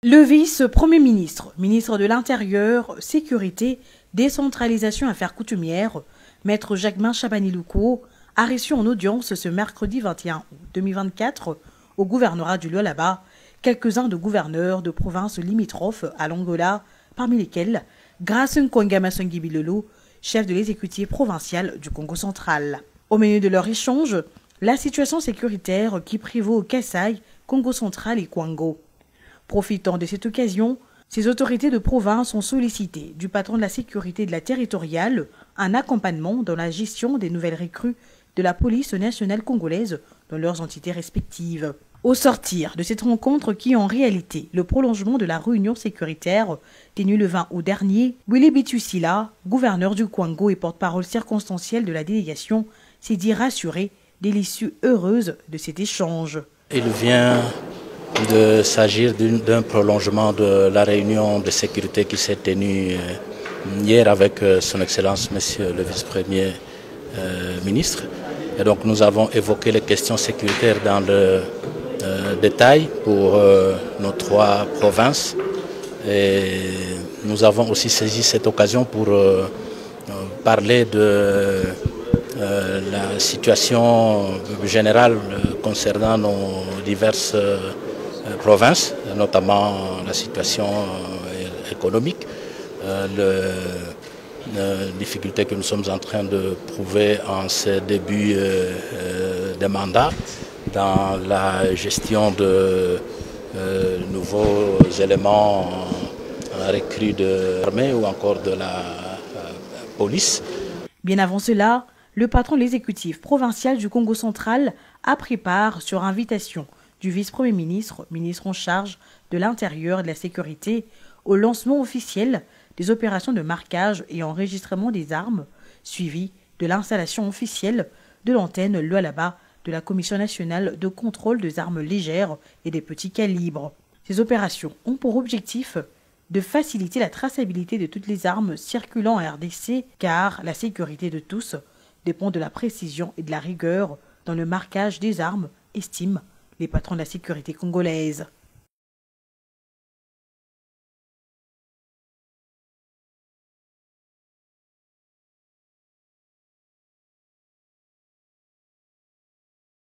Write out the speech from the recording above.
Le vice-premier ministre, ministre de l'Intérieur, Sécurité, Décentralisation et Affaires coutumières, Maître Jacquemin Chabani-Louko, a reçu en audience ce mercredi 21 août 2024 au gouvernorat du Lualaba quelques-uns de gouverneurs de provinces limitrophes à l'Angola, parmi lesquels Grace Nkwanga Bilolo, chef de l'exécutif provincial du Congo central. Au menu de leur échange, la situation sécuritaire qui prévaut au Kasaï, Congo central et Kwango. Profitant de cette occasion, ces autorités de province ont sollicité du patron de la sécurité de la territoriale un accompagnement dans la gestion des nouvelles recrues de la police nationale congolaise dans leurs entités respectives. Au sortir de cette rencontre qui est en réalité le prolongement de la réunion sécuritaire tenue le 20 août dernier, Willy Bitusila, gouverneur du Kwango et porte-parole circonstanciel de la délégation, s'est dit rassuré de l'issue heureuse de cet échange. Il vient de s'agir d'un prolongement de la réunion de sécurité qui s'est tenue hier avec son Excellence, Monsieur le Vice-Premier ministre. Et donc nous avons évoqué les questions sécuritaires dans le détail pour nos trois provinces. Et nous avons aussi saisi cette occasion pour parler de la situation générale concernant nos diverses provinces, notamment la situation économique, les difficultés que nous sommes en train de prouver en ce début de mandat dans la gestion de nouveaux éléments recrues de l'armée ou encore de la police. Bien avant cela, le patron de l'exécutif provincial du Congo central a pris part sur invitation du vice-premier ministre, ministre en charge de l'Intérieur et de la Sécurité, au lancement officiel des opérations de marquage et enregistrement des armes, suivi de l'installation officielle de l'antenne Lualaba de la Commission nationale de contrôle des armes légères et des petits calibres. Ces opérations ont pour objectif de faciliter la traçabilité de toutes les armes circulant en RDC, car la sécurité de tous dépend de la précision et de la rigueur dans le marquage des armes, estime les patrons de la sécurité congolaise.